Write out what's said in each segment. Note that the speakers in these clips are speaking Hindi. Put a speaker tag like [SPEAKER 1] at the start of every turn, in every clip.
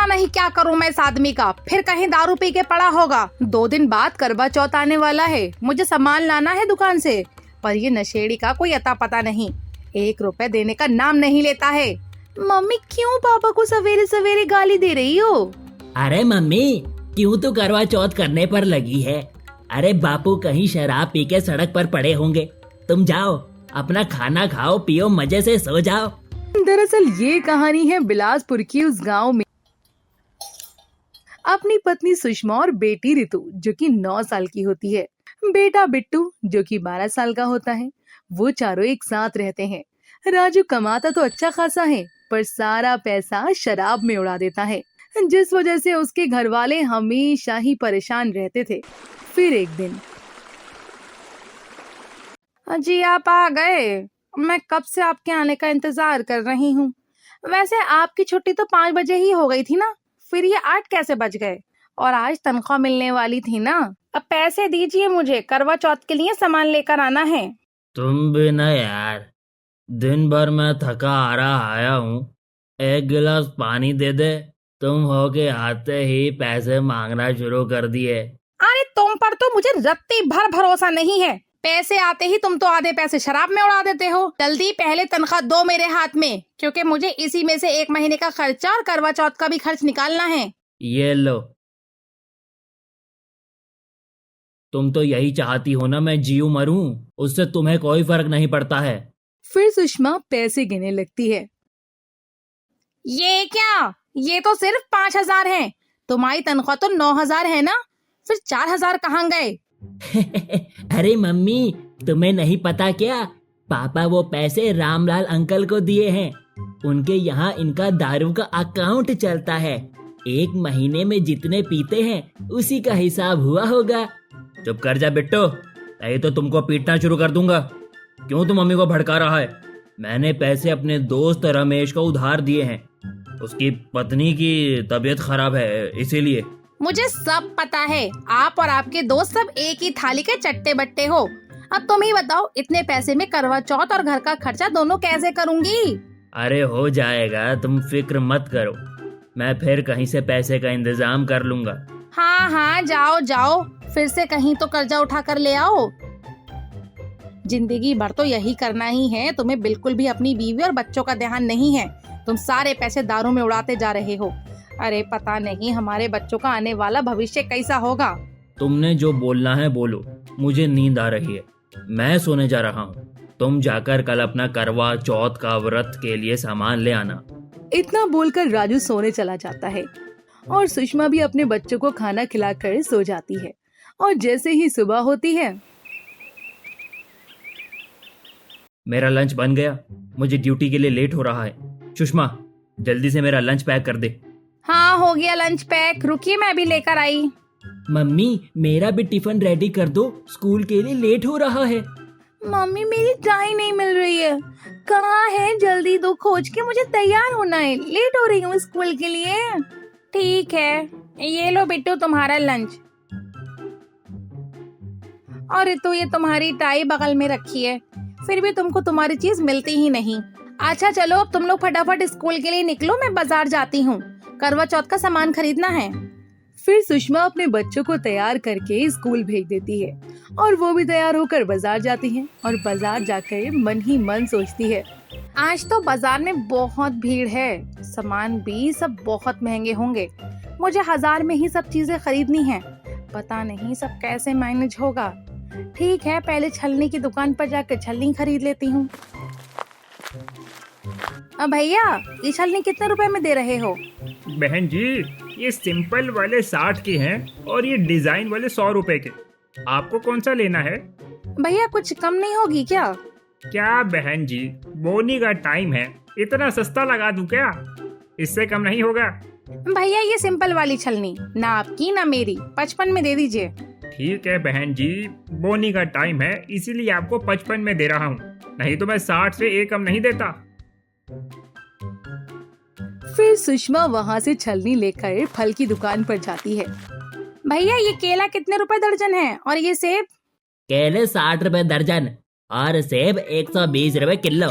[SPEAKER 1] नहीं क्या करूं मैं इस आदमी का, फिर कहीं दारू पी के पड़ा होगा। 2 दिन बाद करवा चौथ आने वाला है, मुझे सामान लाना है दुकान से, पर ये नशेड़ी का कोई अता पता नहीं, 1 रुपए देने का नाम नहीं लेता है। मम्मी क्यों पापा को सवेरे सवेरे गाली दे रही हो?
[SPEAKER 2] अरे मम्मी, क्यों तो करवा चौथ करने पर लगी है। अरे बापू कहीं शराब पी के सड़क पर पड़े होंगे। तुम जाओ, अपना खाना खाओ पियो, मजे से सो जाओ।
[SPEAKER 1] दरअसल ये कहानी है बिलासपुर की उस गांव में अपनी पत्नी सुषमा और बेटी रितु जो कि 9 साल की होती है, बेटा बिट्टू जो कि 12 साल का होता है। वो चारों एक साथ रहते हैं। राजू कमाता तो अच्छा खासा है, पर सारा पैसा शराब में उड़ा देता है, जिस वजह से उसके घर वाले हमेशा ही परेशान रहते थे। फिर एक दिन, जी आप आ गए, मैं कब से आपके आने का इंतजार कर रही हूँ। वैसे आपकी छुट्टी तो 5 बजे ही हो गई थी ना, फिर ये 8 कैसे बज गए? और आज तनख्वाह मिलने वाली थी ना। अब पैसे दीजिए, मुझे करवा चौथ के लिए सामान लेकर आना है।
[SPEAKER 2] तुम भी ना यार, दिन भर मैं थका हारा आया हूँ, 1 गिलास पानी दे दे। तुम हो के आते ही पैसे मांगना शुरू कर दिए।
[SPEAKER 1] अरे तुम पर तो मुझे रत्ती भर भरोसा नहीं है। पैसे आते ही तुम तो आधे पैसे शराब में उड़ा देते हो। जल्दी पहले तनख्वाह दो मेरे हाथ में, क्योंकि मुझे इसी में से 1 महीने का खर्चा और करवा चौथ का भी खर्च निकालना है।
[SPEAKER 2] ये लो। तुम तो यही चाहती हो ना मैं जीऊं मरूं, उससे तुम्हें कोई फर्क नहीं पड़ता है।
[SPEAKER 1] फिर सुषमा पैसे गिनने लगती है। ये क्या, ये तो सिर्फ 5,000 है। तुम्हारी तनख्वाह तो 9,000 है ना, फिर 4,000 कहाँ गए?
[SPEAKER 2] अरे मम्मी, तुम्हें नहीं पता क्या? पापा वो पैसे रामलाल अंकल को दिए हैं। उनके यहाँ इनका दारू का अकाउंट चलता है। 1 महीने में जितने पीते हैं उसी का हिसाब हुआ होगा। चुप कर जा बिट्टो, नहीं तो तुमको पीटना शुरू कर दूंगा। क्यों तुम मम्मी को भड़का रहा है? मैंने पैसे अपने दोस्त रमेश को उधार दिए हैं, उसकी पत्नी की तबीयत खराब है इसीलिए।
[SPEAKER 1] मुझे सब पता है, आप और आपके दोस्त सब एक ही थाली के चट्टे बट्टे हो। अब तुम ही बताओ, इतने पैसे में करवा चौथ और घर का खर्चा दोनों कैसे करूंगी?
[SPEAKER 2] अरे हो जाएगा, तुम फिक्र मत करो, मैं फिर कहीं से पैसे का इंतजाम कर लूंगा।
[SPEAKER 1] हाँ हाँ जाओ जाओ, फिर से कहीं तो कर्जा उठा कर ले आओ। जिंदगी भर तो यही करना ही है, तुम्हें बिल्कुल भी अपनी बीवी और बच्चों का ध्यान नहीं है। तुम सारे पैसे दारू में उड़ाते जा रहे हो। अरे पता नहीं हमारे बच्चों का आने वाला भविष्य कैसा होगा।
[SPEAKER 2] तुमने जो बोलना है बोलो, मुझे नींद आ रही है, मैं सोने जा रहा हूँ। तुम जाकर कल अपना करवा चौथ का व्रत के लिए सामान ले आना।
[SPEAKER 1] इतना बोलकर राजू सोने चला जाता है और सुषमा भी अपने बच्चों को खाना खिलाकर सो जाती है। और जैसे ही सुबह होती है,
[SPEAKER 2] मेरा लंच बन गया, मुझे ड्यूटी के लिए लेट हो रहा है। सुषमा जल्दी से मेरा लंच पैक कर दे।
[SPEAKER 1] हाँ हो गया लंच पैक, रुकिए मैं भी लेकर आई।
[SPEAKER 2] मम्मी मेरा भी टिफिन रेडी कर दो, स्कूल के लिए लेट हो रहा है।
[SPEAKER 1] मम्मी मेरी टाई नहीं मिल रही है, कहाँ है? जल्दी दो खोज के, मुझे तैयार होना है, लेट हो रही हूँ स्कूल के लिए। ठीक है, ये लो बिट्टू तुम्हारा लंच। और तो ये तुम्हारी टाई बगल में रखी है, फिर भी तुमको तुम्हारी चीज मिलती ही नहीं। अच्छा चलो अब तुम लोग फटाफट स्कूल के लिए निकलो, मैं बाजार जाती हूँ, करवा चौथ का सामान खरीदना है। फिर सुषमा अपने बच्चों को तैयार करके स्कूल भेज देती है और वो भी तैयार होकर बाजार जाती है। और बाजार जाकर मन ही मन सोचती है, आज तो बाजार में बहुत भीड़ है, सामान भी सब बहुत महंगे होंगे, मुझे 1000 में ही सब चीजें खरीदनी है, पता नहीं सब कैसे मैनेज होगा। ठीक है, पहले छलनी की दुकान पर जाकर छलनी खरीद लेती हूँ। भैया ये छलनी कितने रुपए में दे रहे हो?
[SPEAKER 3] बहन जी ये सिंपल वाले 60 के हैं और ये डिजाइन वाले 100 रुपए के। आपको कौन सा लेना है?
[SPEAKER 1] भैया कुछ कम नहीं होगी क्या?
[SPEAKER 3] क्या बहन जी, बोनी का टाइम है, इतना सस्ता लगा दूं क्या? इससे कम नहीं होगा।
[SPEAKER 1] भैया ये सिंपल वाली छलनी, ना आपकी ना मेरी, 55 में दे दीजिए।
[SPEAKER 3] ठीक है बहन जी, बोनी का टाइम है इसीलिए आपको 55 में दे रहा हूँ, नहीं तो मैं 60 से एक कम नहीं देता।
[SPEAKER 1] फिर सुषमा वहाँ से छलनी लेकर फल की दुकान पर जाती है। भैया ये केला कितने रुपए दर्जन है और ये सेब?
[SPEAKER 2] केले 60 रुपए दर्जन और सेब 120 रुपए किलो,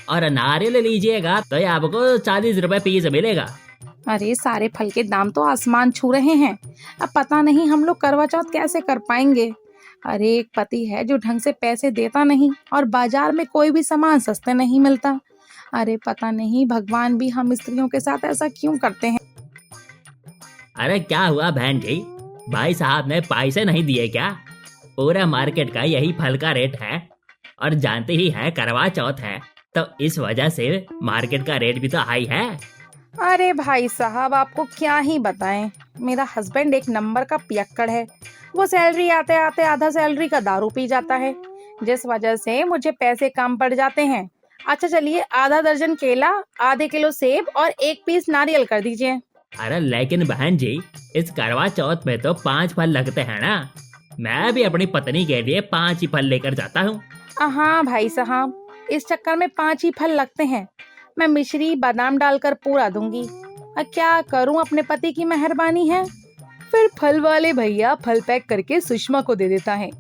[SPEAKER 2] और नारियल लीजिएगा तो आपको 40 रुपए पीस मिलेगा।
[SPEAKER 1] अरे सारे फल के दाम तो आसमान छू रहे हैं। अब पता नहीं हम लोग करवा चौथ कैसे कर पाएंगे। अरे एक पति है जो ढंग से पैसे देता नहीं और बाजार में कोई भी सामान सस्ते नहीं मिलता। अरे पता नहीं भगवान भी हम स्त्रियों के साथ ऐसा क्यों करते हैं।
[SPEAKER 2] अरे क्या हुआ बहन जी, भाई साहब ने पैसे नहीं दिए क्या? पूरा मार्केट का यही फल का रेट है और जानते ही हैं करवा चौथ है, तो इस वजह से मार्केट का रेट भी तो हाई है।
[SPEAKER 1] अरे भाई साहब आपको क्या ही बताएं, मेरा हस्बैंड एक नंबर का पियक्कड़ है। वो सैलरी आते आते आधा सैलरी का दारू पी जाता है, जिस वजह से मुझे पैसे कम पड़ जाते हैं। अच्छा चलिए आधा दर्जन केला, आधे किलो सेब और 1 पीस नारियल कर दीजिए।
[SPEAKER 2] अरे लेकिन बहन जी, इस करवा चौथ में तो 5 फल लगते हैं ना। मैं भी अपनी पत्नी के लिए 5 ही फल लेकर जाता हूँ।
[SPEAKER 1] हाँ भाई साहब, इस चक्कर में 5 ही फल लगते हैं। मैं मिश्री बादाम डालकर पूरा दूंगी। क्या करूं, अपने पति की मेहरबानी है। फिर फल वाले भैया फल पैक करके सुषमा को दे देता है।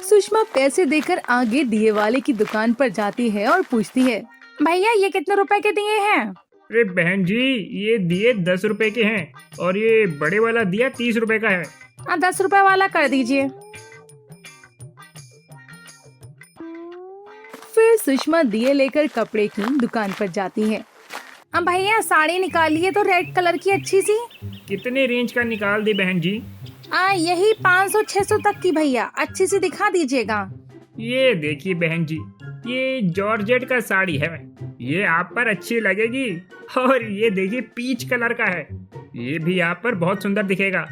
[SPEAKER 1] सुषमा पैसे देकर आगे दिए वाले की दुकान पर जाती है और पूछती है, भैया ये कितने रुपए के दिए हैं?
[SPEAKER 3] अरे बहन जी, ये दिए 10 रुपए के हैं और ये बड़े वाला दिया 30 रुपए का है।
[SPEAKER 1] 10 रुपए वाला कर दीजिए। फिर सुषमा दिए लेकर कपड़े की दुकान पर जाती है। अब भैया साड़ी निकालिए तो रेड कलर की अच्छी सी।
[SPEAKER 3] कितने रेंज का निकाल दे बहन जी?
[SPEAKER 1] यही 500-600 तक की भैया, अच्छी सी दिखा दीजिएगा।
[SPEAKER 3] ये देखिए बहन जी, ये जॉर्जेट का साड़ी है, ये आप पर अच्छी लगेगी। और ये देखिए पीच कलर का है, ये भी आप पर बहुत सुंदर दिखेगा।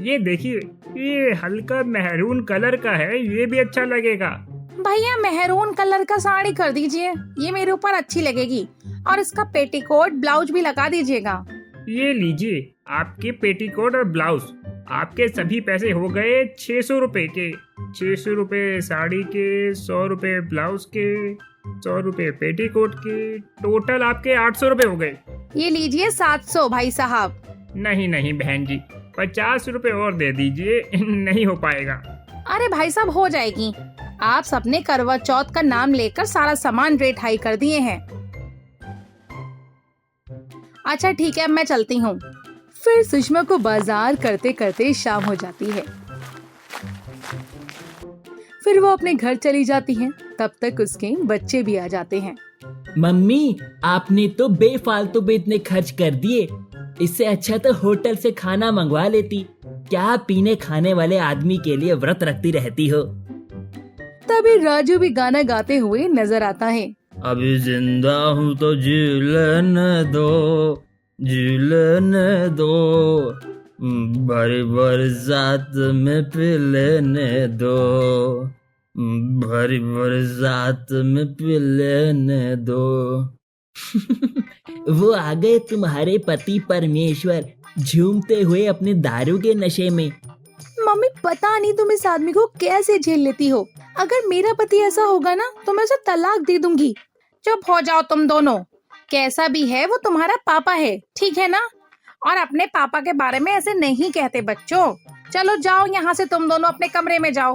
[SPEAKER 3] ये देखिए ये हल्का मेहरून कलर का है, ये भी अच्छा लगेगा।
[SPEAKER 1] भैया मेहरून कलर का साड़ी कर दीजिए, ये मेरे ऊपर अच्छी लगेगी। और इसका पेटीकोट ब्लाउज भी लगा दीजिएगा।
[SPEAKER 3] ये लीजिए आपके पेटीकोट और ब्लाउज। आपके सभी पैसे हो गए 600 रुपए के। 600 रुपए साड़ी के, 100 रुपए ब्लाउज के, 100 रुपए पेटीकोट के, टोटल आपके 800 रुपए हो गए।
[SPEAKER 1] ये लीजिए 700 भाई साहब।
[SPEAKER 3] नहीं नहीं बहन जी, 50 रुपए और दे दीजिए, नहीं हो पाएगा।
[SPEAKER 1] अरे भाई साहब हो जाएगी, आप सबने करवा चौथ का नाम लेकर सारा सामान रेट हाई कर दिए हैं। अच्छा ठीक है, अब मैं चलती हूँ। फिर सुषमा को बाजार करते करते शाम हो जाती है। फिर वो अपने घर चली जाती है। तब तक उसके बच्चे भी आ जाते हैं।
[SPEAKER 2] मम्मी, आपने तो बेफालतू में इतने खर्च कर दिए। इससे अच्छा तो होटल से खाना मंगवा लेती। क्या पीने खाने वाले आदमी के लिए व्रत रखती रहती हो।
[SPEAKER 1] तभी राजू भी गाना गाते हुए नजर आता है।
[SPEAKER 2] अभी जिंदा हूँ तो जी लेने दो, जी लेने दो, भरी बरसात में पी लेने दो, भरी बरसात में पी लेने दो। वो आ गए तुम्हारे पति परमेश्वर, झूमते हुए अपने दारू के नशे में।
[SPEAKER 1] मम्मी पता नहीं तुम इस आदमी को कैसे झेल लेती हो। अगर मेरा पति ऐसा होगा ना तो मैं उसे तलाक दे दूंगी। चुप हो जाओ तुम दोनों। कैसा भी है वो तुम्हारा पापा है, ठीक है ना? और अपने पापा के बारे में ऐसे नहीं कहते बच्चों। चलो जाओ यहाँ से, तुम दोनों अपने कमरे में जाओ।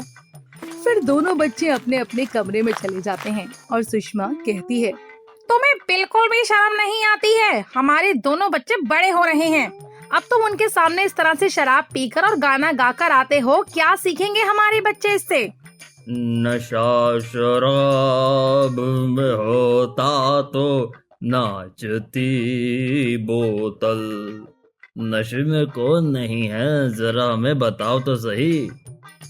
[SPEAKER 1] फिर दोनों बच्चे अपने अपने कमरे में चले जाते हैं और सुषमा कहती है, तुम्हें बिल्कुल भी शर्म नहीं आती है? हमारे दोनों बच्चे बड़े हो रहे हैं, अब तुम उनके सामने इस तरह से शराब पीकर और गाना गाकर आते हो। क्या सीखेंगे हमारे बच्चे इससे?
[SPEAKER 2] नशा शराब में होता तो नाचती बोतल। नशे में कौन नहीं है, जरा हमें बताओ तो सही।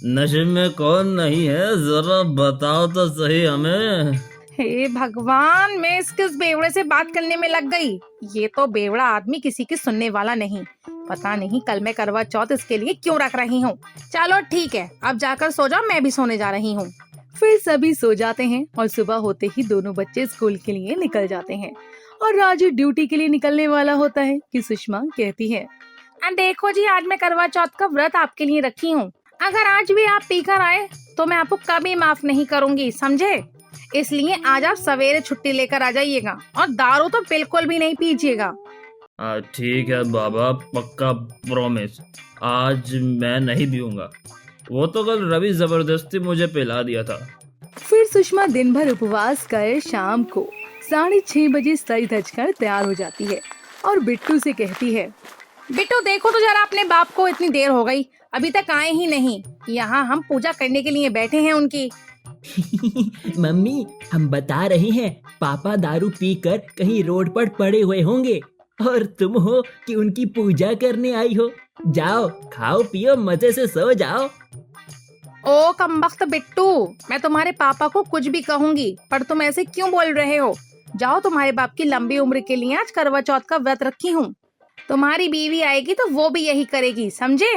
[SPEAKER 2] नशे में कौन नहीं है, जरा बताओ तो सही हमें।
[SPEAKER 1] हे भगवान, मैं किस बेवड़े से बात करने में लग गई। ये तो बेवड़ा आदमी किसी की सुनने वाला नहीं। पता नहीं कल मैं करवा चौथ इसके लिए क्यों रख रही हूँ। चलो ठीक है, अब जाकर सो जाओ, मैं भी सोने जा रही हूँ। फिर सभी सो जाते हैं और सुबह होते ही दोनों बच्चे स्कूल के लिए निकल जाते हैं और राजू ड्यूटी के लिए निकलने वाला होता है कि सुषमा कहती है, देखो जी आज मैं करवा चौथ का व्रत आपके लिए रखी हूँ। अगर आज भी आप पीकर आए तो मैं आपको कभी माफ नहीं करूँगी, समझे? इसलिए आज आप सवेरे छुट्टी लेकर आ जाइएगा और दारू तो बिल्कुल भी नहीं पीजिएगा।
[SPEAKER 2] ठीक है बाबा, पक्का प्रॉमिस। आज मैं नहीं पीऊंगा। वो तो कल रवि जबरदस्ती मुझे पिला दिया था।
[SPEAKER 1] फिर सुषमा दिन भर उपवास कर शाम को 6:30 बजे सज धज कर तैयार हो जाती है और बिट्टू से कहती है, बिट्टू देखो तो जरा अपने बाप को, इतनी देर हो गई अभी तक आए ही नहीं। यहाँ हम पूजा करने के लिए बैठे हैं उनकी।
[SPEAKER 2] मम्मी हम बता रहे हैं पापा दारू पीकर कहीं रोड पर पड़े हुए होंगे और तुम हो कि उनकी पूजा करने आई हो। जाओ खाओ पियो मजे से सो जाओ।
[SPEAKER 1] ओ कमबख्त बिट्टू, मैं तुम्हारे पापा को कुछ भी कहूंगी पर तुम ऐसे क्यों बोल रहे हो? जाओ, तुम्हारे बाप की लंबी उम्र के लिए आज करवा चौथ का व्रत रखी हूँ। तुम्हारी बीवी आएगी तो वो भी यही करेगी, समझे?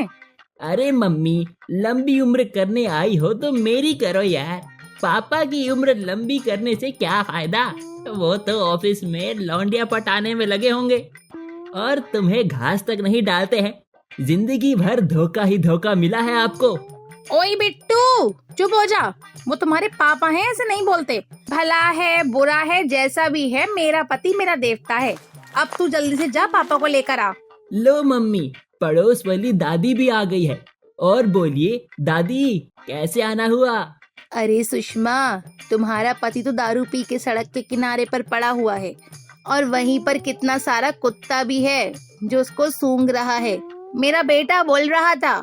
[SPEAKER 2] अरे मम्मी लंबी उम्र करने आई हो तो मेरी करो यार। पापा की उम्र लंबी करने से क्या फायदा, वो तो ऑफिस में लौंडिया पटाने में लगे होंगे और तुम्हें घास तक नहीं डालते हैं। जिंदगी भर धोखा ही धोखा मिला है आपको।
[SPEAKER 1] ओए बिट्टू चुप हो जा, वो तुम्हारे पापा हैं, ऐसे नहीं बोलते। भला है बुरा है जैसा भी है, मेरा पति मेरा देवता है। अब तू जल्दी से जा, पापा को लेकर आ।
[SPEAKER 2] लो मम्मी, पड़ोस वाली दादी भी आ गई है। और बोलिए दादी, कैसे आना हुआ?
[SPEAKER 1] अरे सुषमा, तुम्हारा पति तो दारू पी के सड़क के किनारे पर पड़ा हुआ है और वहीं पर कितना सारा कुत्ता भी है जो उसको सूंघ रहा है। मेरा बेटा बोल रहा था,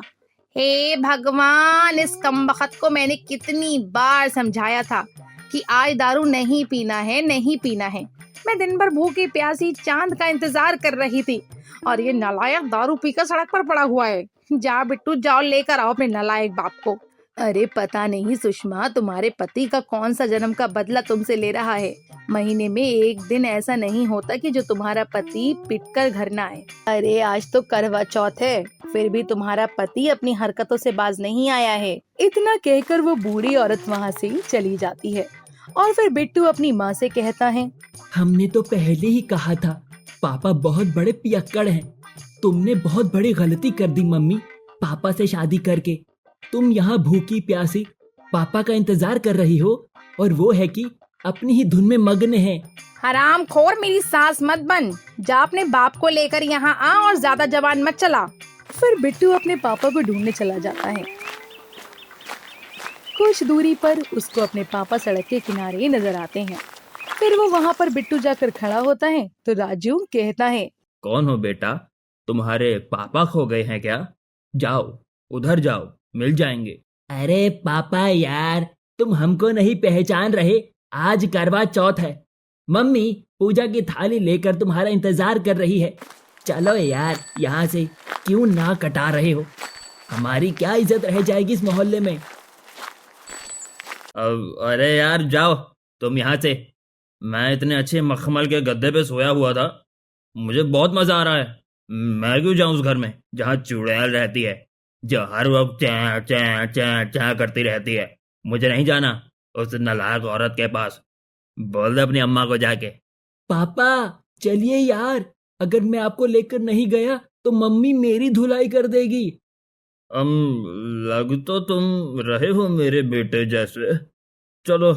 [SPEAKER 1] हे भगवान, इस कमबख्त को मैंने कितनी बार समझाया था कि आज दारू नहीं पीना है, नहीं पीना है। मैं दिन भर भूखी प्यासी चांद का इंतजार कर रही थी और ये नालायक दारू पीकर सड़क पर पड़ा हुआ है। जा बिट्टू जाओ, लेकर आओ अपने नालायक बाप को। अरे पता नहीं सुषमा, तुम्हारे पति का कौन सा जन्म का बदला तुमसे ले रहा है। महीने में एक दिन ऐसा नहीं होता कि जो तुम्हारा पति पिटकर घर ना आए। अरे आज तो करवा चौथ है, फिर भी तुम्हारा पति अपनी हरकतों से बाज नहीं आया है। इतना कहकर वो बूढ़ी औरत वहाँ से चली जाती है और फिर बिट्टू अपनी माँ से कहता है,
[SPEAKER 2] हमने तो पहले ही कहा था पापा बहुत बड़े पियक्कड़ हैं। तुमने बहुत बड़ी गलती कर दी मम्मी, पापा से शादी करके। तुम यहाँ भूखी प्यासी पापा का इंतजार कर रही हो और वो है कि अपनी ही धुन में मग्न है।
[SPEAKER 1] हराम खोर, मेरी सास मत बन। जा अपने बाप को लेकर यहाँ आ और ज्यादा जबान मत चला। फिर बिट्टू अपने पापा को ढूंढने चला जाता है। कुछ दूरी पर उसको अपने पापा सड़क के किनारे नजर आते हैं। फिर वो वहाँ पर बिट्टू जाकर खड़ा होता है तो राजू कहता है,
[SPEAKER 3] कौन हो बेटा, तुम्हारे पापा खो गए हैं क्या? जाओ उधर जाओ, मिल जाएंगे।
[SPEAKER 2] अरे पापा यार, तुम हमको नहीं पहचान रहे? आज करवा चौथ है। मम्मी पूजा की थाली लेकर तुम्हारा इंतजार कर रही है। चलो यार, यहाँ से क्यों ना कटा रहे हो? हमारी क्या इज्जत रह जाएगी इस मोहल्ले में।
[SPEAKER 3] अरे यार जाओ तुम यहाँ से। मैं इतने अच्छे मखमल के गद्दे पे सोया हुआ था, मुझे बहुत मजा आ रहा है। मैं क्यों जाऊं उस घर में जहाँ चुड़ैल रहती है, जो हर वक्त चा चा चा चा करती रहती है। मुझे नहीं जाना उस नालायक औरत के पास। बोल दे अपनी अम्मा को जाके।
[SPEAKER 2] पापा चलिए यार, अगर मैं आपको लेकर नहीं गया तो मम्मी मेरी धुलाई कर देगी।
[SPEAKER 3] लग तो तुम रहे हो मेरे बेटे जैसे। चलो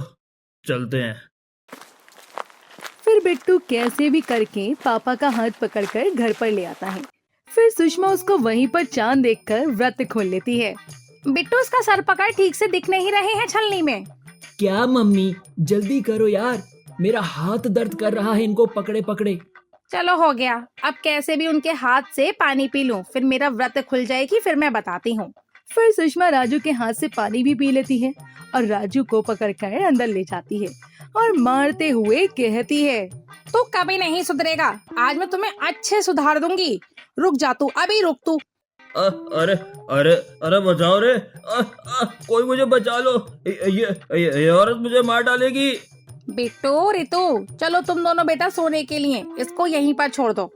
[SPEAKER 3] चलते हैं।
[SPEAKER 1] फिर बिट्टू कैसे भी करके पापा का हाथ पकड़कर घर पर ले आता है। फिर सुषमा उसको वहीं पर चांद देखकर व्रत खोल लेती है। बिट्टू, उसका सर पकड़, ठीक से दिख नहीं रहे हैं छलनी में।
[SPEAKER 2] क्या मम्मी, जल्दी करो यार, मेरा हाथ दर्द कर रहा है इनको पकड़े पकड़े।
[SPEAKER 1] चलो हो गया, अब कैसे भी उनके हाथ से पानी पी लूं, फिर मेरा व्रत खुल जाएगी, फिर मैं बताती हूँ। फिर सुषमा राजू के हाथ से पानी भी पी लेती है और राजू को पकड़कर अंदर ले जाती है और मारते हुए कहती है, तू कभी नहीं सुधरेगा, आज मैं तुम्हें अच्छे सुधार दूंगी। रुक जा तू, अभी रुक तू।
[SPEAKER 3] अरे अरे अरे बचाओ रे, कोई मुझे बचा लो, ये औरत मुझे मार डालेगी।
[SPEAKER 1] बिट्टू रितु, चलो तुम दोनों बेटा सोने के लिए, इसको यहीं पर छोड़ दो।